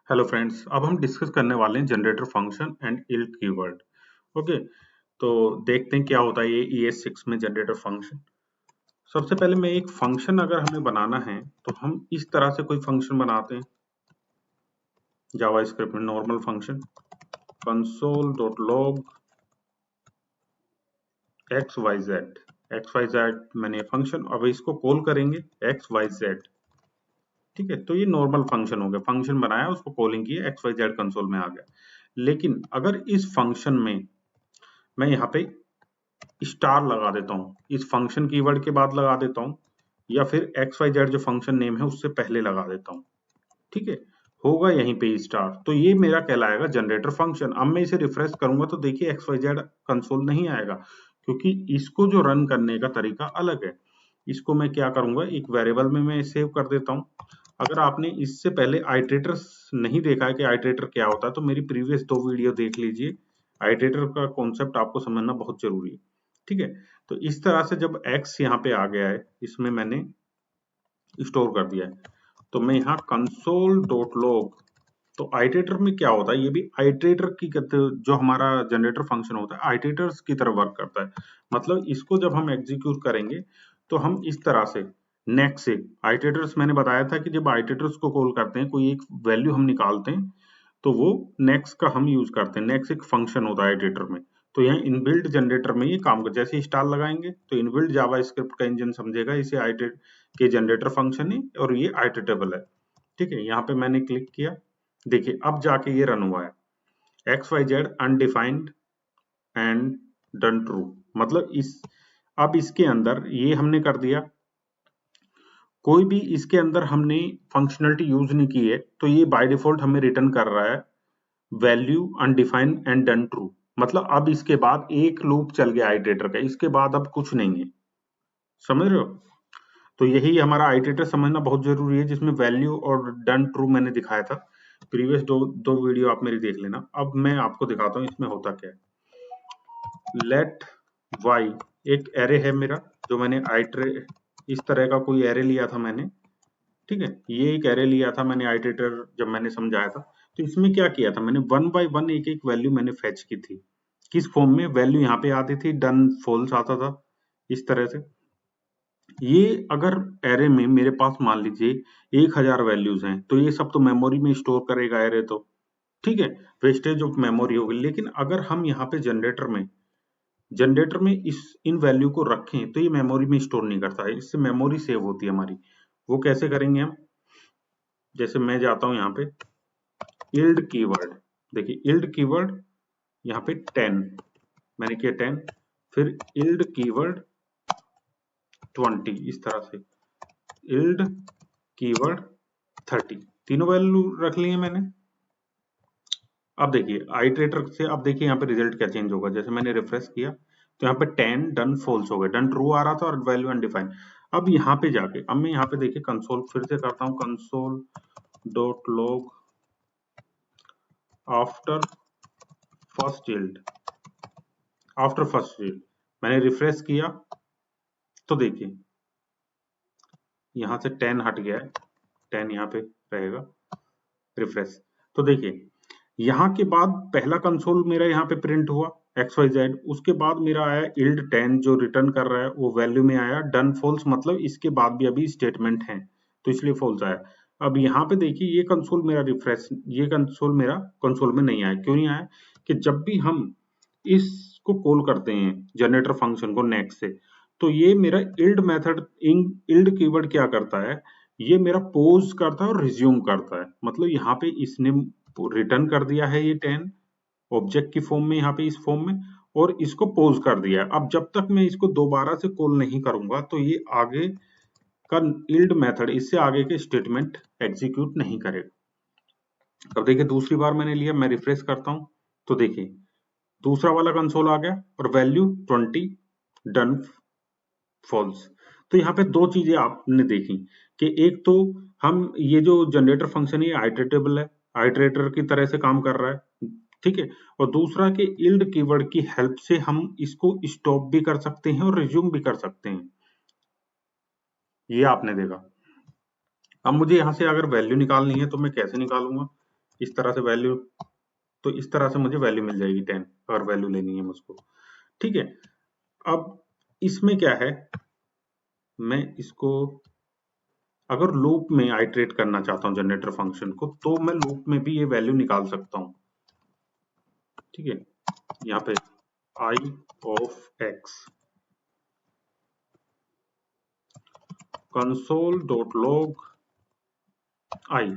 Hello friends, अब हम discuss करने वाले हैं generator function and yield keyword. Okay, तो देखते हैं क्या होता है ये ES6 में जनरेटर फंक्शन। सबसे पहले मैं एक फंक्शन अगर हमें बनाना है तो हम इस तरह से कोई फंक्शन बनाते हैं जावास्क्रिप्ट में। नॉर्मल फंक्शन console.log xyz मैंने फंक्शन, अब इसको कॉल करेंगे xyz। ठीक है, तो ये नॉर्मल फंक्शन हो गया, फंक्शन बनाया उसको कॉलिंग की xyz कंसोल में आ गया। लेकिन अगर इस फंक्शन में मैं यहाँ पे स्टार लगा देता हूँ, इस फंक्शन कीवर्ड के बाद लगा देता हूँ, या फिर XYZ जो फंक्शन नेम है उससे पहले लगा देता हूँ। ठीक है, होगा यहीं पे स्टार, तो ये मेरा कहलाएगा जनरेटर फंक्शन। अब मैं इसे रिफ्रेश करूंगा तो देखिए XYZ कंसोल नहीं आएगा, क्योंकि इसको जो रन करने का तरीका अलग है। इसको मैं क्या करूंगा, एक वेरिएबल में मैं सेव कर देता हूँ। अगर आपने इससे पहले आइटरेटर्स नहीं देखा है कि आइटरेटर क्या होता है, तो मेरी प्रीवियस 2 वीडियो देख लीजिए। आइटरेटर का कॉन्सेप्ट आपको समझना बहुत जरूरी है। ठीक है, तो इस तरह से जब x यहाँ पे आ गया है, इसमें मैंने स्टोर कर दिया है, तो मैं यहाँ console.log, तो आइटरेटर में क्या होता है, ये भी आइटरेटर की जो हमारा जनरेटर फंक्शन होता है आइटरेटर्स की तरह वर्क करता है। मतलब इसको जब हम एग्जीक्यूट करेंगे तो हम इस तरह से नेक्स्ट से आइटरेटर्स, मैंने बताया था कि जब आइटरेटर्स को कॉल करते हैं, कोई एक वैल्यू हम निकालते हैं, तो वो नेक्स्ट का हम यूज करते हैं। नेक्स्ट एक फंक्शन होता है आइटरेटर में, तो यहाँ इनबिल्ट जनरेटर में ये काम कर, जैसे स्टार लगाएंगे तो इनबिल्ट जावास्क्रिप्ट का इंजन समझेगा इसे आइटरेट के जनरेटर फंक्शन है और ये आइटरेटेबल है। ठीक है, यहाँ पे मैंने क्लिक किया, देखिए अब जाके ये रन हुआ है XYZ undefined and done true. मतलब इस, अब इसके अंदर ये हमने कर दिया, कोई भी इसके अंदर हमने फंक्शनलिटी यूज नहीं की है, तो ये बाय डिफॉल्ट हमें रिटर्न कर रहा है value undefined and done true. मतलब अब इसके बाद एक लूप चल गया आइटरेटर का, इसके बाद अब कुछ नहीं है। समझ रहे हो? तो यही हमारा आइटरेटर समझना बहुत जरूरी है, जिसमें वैल्यू और डन ट्रू मैंने दिखाया था। प्रीवियस दो वीडियो आप मेरी देख लेना। अब मैं आपको दिखाता हूँ इसमें होता क्या है। लेट वाई एक एरे है मेरा, जो मैंने आइटरे इस तरह का कोई एरे लिया था मैंने। ठीक है, ये एक एरे लिया था मैंने आइटरेटर जब मैंने समझाया था। तो इसमें क्या किया था मैंने, 1 बाय 1 एक एक वैल्यू मैंने फेच की थी। किस फॉर्म में, वैल्यू यहाँ पे आती थी, डन फॉल्स आता था इस तरह से। ये अगर एरे में मेरे पास मान लीजिए 1000 वैल्यूज हैं, तो ये सब तो मेमोरी में स्टोर करेगा एरे, तो ठीक है, वेस्टेज ऑफ मेमोरी होगी। लेकिन अगर हम यहाँ पे जनरेटर में इस इन वैल्यू को रखें, तो ये मेमोरी में स्टोर नहीं करता है, इससे मेमोरी सेव होती है हमारी। वो कैसे करेंगे हम, जैसे मैं जाता हूं यहाँ पे इल्ड कीवर्ड, देखिए इल्ड कीवर्ड यहाँ पे 10 मैंने किया 10, फिर इल्ड कीवर्ड 20, इस तरह से इल्ड कीवर्ड 30, तीनों वैल्यू रख लिए मैंने। अब देखिए आइटरेटर से, अब देखिए यहाँ पे रिजल्ट क्या चेंज होगा। जैसे मैंने रिफ्रेश किया तो यहाँ पे 10 डन फॉल्स हो गए, डन ट्रू आ रहा था और वैल्यू अनडिफाइंड। अब यहाँ पे जाके, अब मैं यहाँ पे देखिए कंसोल फिर से करता हूँ, console dot log after first yield, after first yield मैंने रिफ्रेश किया तो देखिए यहाँ से 10 हट गया है, 10 यहाँ पे रहेगा, रिफ्रेश। तो देखिए यहाँ के बाद पहला कंसोल मेरा यहाँ पे प्रिंट हुआ XYZ, उसके बाद मेरा आया इल्ड 10 जो रिटर्न कर रहा है, वो वैल्यू में आया डन फॉल्स, मतलब इसके बाद भी अभी स्टेटमेंट है तो इसलिए फॉल्स आया। अब यहाँ पे देखिए ये कंसोल मेरा रिफ्रेश, ये कंसोल मेरा कंसोल में नहीं आया। क्यों नहीं आया, कि जब भी हम इसको कॉल करते हैं जनरेटर फंक्शन को नेक्स्ट से, तो ये मेरा इल्ड मेथड, इल्ड कीवर्ड क्या करता है, ये मेरा पोज करता है और रिज्यूम करता है। मतलब यहाँ पे इसने रिटर्न कर दिया है ये 10 ऑब्जेक्ट की फॉर्म में, यहाँ पे इस फॉर्म में, और इसको पोज कर दिया है। अब जब तक मैं इसको दोबारा से कॉल नहीं करूंगा, तो ये आगे का इल्ड मेथड, इससे आगे के स्टेटमेंट एग्जीक्यूट नहीं करेगा। अब देखिए दूसरी बार मैंने लिया, मैं रिफ्रेश करता हूं तो देखिए दूसरा वाला कंसोल आ गया और वैल्यू 20 डन फॉल्स। तो यहाँ पे दो चीजें आपने देखी, कि एक तो हम ये जो जनरेटर फंक्शन है आइटरेटेबल है, आइटरेटर की तरह से काम कर रहा है। ठीक है, और दूसरा कि इल्ड कीवर्ड की हेल्प से हम इसको स्टॉप भी कर सकते हैं और रिज्यूम भी कर सकते हैं, ये आपने देखा। अब मुझे यहाँ से अगर वैल्यू निकालनी है तो मैं कैसे निकालूंगा, इस तरह से वैल्यू, तो इस तरह से मुझे वैल्यू मिल जाएगी 10 अगर वैल्यू लेनी है मुझको। ठीक है, अब इसमें क्या है, मैं इसको अगर लूप में आइटरेट करना चाहता हूं जनरेटर फंक्शन को, तो मैं लूप में भी ये वैल्यू निकाल सकता हूं। ठीक है, यहाँ पे I of X console dot log I.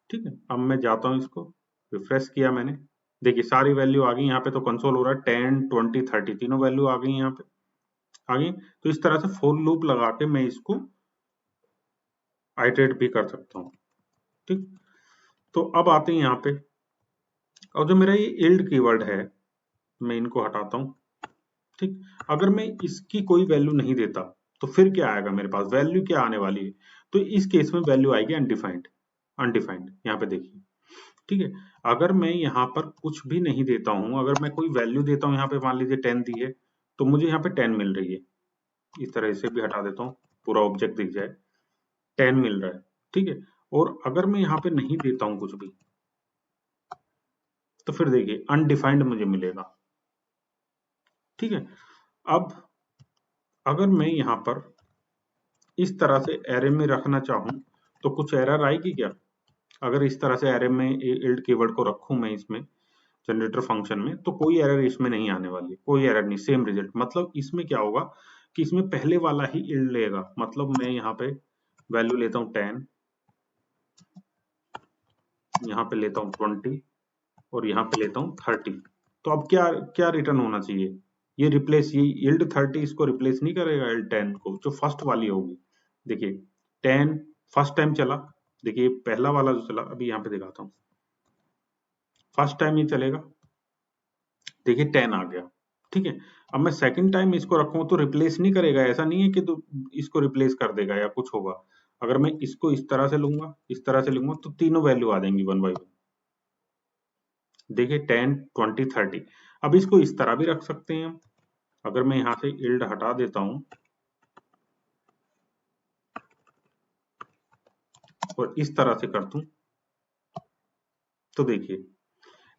ठीक है, अब मैं जाता हूं, इसको रिफ्रेश किया मैंने, देखिए सारी वैल्यू आ गई यहाँ पे, तो कंसोल हो रहा है 10 20 30 तीनों वैल्यू आ गई यहाँ पे, आ गई। तो इस तरह से फॉर लूप लगा के मैं इसको आइटरेट भी कर सकता हूँ। ठीक, तो अब आते हैं यहाँ पे, और जो मेरा ये इल्ड कीवर्ड है, मैं इनको हटाता हूँ। ठीक, अगर मैं इसकी कोई वैल्यू नहीं देता तो फिर क्या आएगा मेरे पास, वैल्यू क्या आने वाली है, तो इस केस में वैल्यू आएगी अनडिफाइंड। अनडिफाइंड यहाँ पे देखिए। ठीक है, अगर मैं यहाँ पर कुछ भी नहीं देता हूं, अगर मैं कोई वैल्यू देता हूं, यहाँ पे मान लीजिए 10 दी है, तो मुझे यहाँ पे 10 मिल रही है। इस तरह से भी हटा देता हूँ, पूरा ऑब्जेक्ट दिख जाए, 10 मिल रहा है। ठीक है, और अगर मैं यहाँ पे नहीं देता हूं कुछ भी, तो फिर देखिए अनडिफाइंड मुझे मिलेगा। ठीक है, अब अगर मैं यहाँ पर इस तरह से एरे में रखना चाहूं, तो कुछ एरर आएगी क्या? अगर इस तरह से एरे में इल्ड कीवर्ड को रखूं मैं इसमें जनरेटर फंक्शन में, तो कोई एरर इसमें नहीं आने वाली, कोई एरर नहीं, सेम रिजल्ट। मतलब इसमें क्या होगा कि इसमें पहले वाला ही इल्ड लेगा। मतलब मैं यहाँ पे वैल्यू लेता हूँ 10, यहाँ पे लेता हूँ 20 और यहाँ पे लेता हूँ 30। तो अब क्या क्या रिटर्न होना चाहिए, ये रिप्लेस, ये इल्ड 30 इसको रिप्लेस नहीं करेगा, इल्ड 10 को, जो फर्स्ट वाली होगी। देखिए 10 फर्स्ट टाइम चला, देखिए पहला वाला जो चला, अभी यहाँ पे दिखाता हूँ, फर्स्ट टाइम ये चलेगा, देखिए 10 आ गया। ठीक है, अब मैं सेकंड टाइम इसको रखूं तो रिप्लेस नहीं करेगा, ऐसा नहीं है कि तो इसको रिप्लेस कर देगा या कुछ होगा। अगर मैं इसको इस तरह से लूंगा, इस तरह से लूंगा, तो तीनों वैल्यू आ जाएंगी वन बाई वन। देखिए 10 20 30। अब इसको इस तरह भी रख सकते हैं हम। अगर मैं यहां से इल्ड हटा देता हूं और इस तरह से कर दूं, तो देखिए,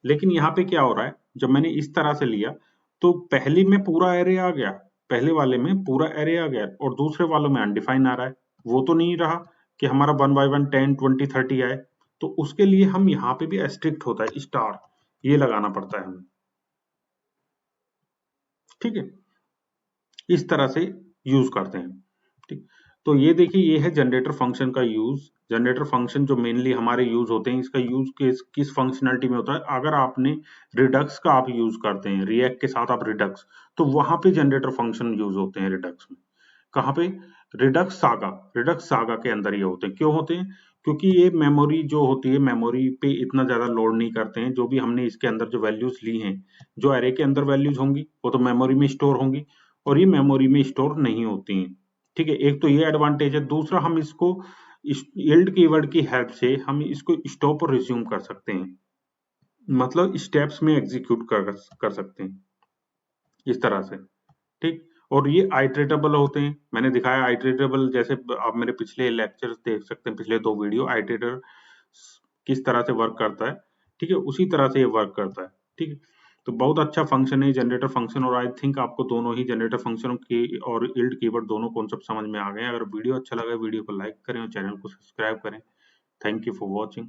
लेकिन यहाँ पे क्या हो रहा है, जब मैंने इस तरह से लिया तो पहले में पूरा एरे आ गया, पहले वाले में पूरा एरे आ गया, और दूसरे वालों में अनडिफाइन आ रहा है। वो तो नहीं रहा कि हमारा वन बाय वन 10 20 30 आए। तो उसके लिए हम यहाँ पे भी स्ट्रिक्ट होता है, स्टार ये लगाना पड़ता है हमें। ठीक है, इस तरह से यूज करते हैं। ठीक, तो ये देखिए, ये है जनरेटर फंक्शन का यूज। जनरेटर फंक्शन जो मेनली हमारे यूज होते हैं, इसका यूज किस फंक्शनलिटी में होता है, अगर आपने रिडक्स का आप यूज करते हैं, रिएक्ट के साथ आप रिडक्स, तो वहां पे जनरेटर फंक्शन यूज होते हैं रिडक्स में। कहाँ पे? रिडक्स सागा के अंदर ये होते हैं। क्यों होते हैं? क्योंकि ये मेमोरी जो होती है, मेमोरी पे इतना ज्यादा लोड नहीं करते हैं। जो भी हमने इसके अंदर जो वैल्यूज ली हैं, जो एरे के अंदर वैल्यूज होंगी वो तो मेमोरी में स्टोर होंगी, और ये मेमोरी में स्टोर नहीं होती हैं। ठीक है, एक तो ये एडवांटेज है। दूसरा, हम इसको यील्ड कीवर्ड की हेल्प से हम इसको स्टॉप और रिज्यूम कर सकते हैं, मतलब स्टेप्स में एग्जीक्यूट कर सकते हैं इस तरह से। ठीक, और ये आइटरेटेबल होते हैं, मैंने दिखाया आइटरेटेबल, जैसे आप मेरे पिछले लेक्चर्स देख सकते हैं, पिछले 2 वीडियो, आइटरेटर किस तरह से वर्क करता है। ठीक है, उसी तरह से ये वर्क करता है। ठीक है, तो बहुत अच्छा फंक्शन है जनरेटर फंक्शन, और आई थिंक आपको दोनों ही जनरेटर फंक्शन की और यील्ड कीवर्ड दोनों कॉन्सेप्ट समझ में आ गए हैं। अगर वीडियो अच्छा लगा, वीडियो को लाइक करें और चैनल को सब्सक्राइब करें। Thank you for watching.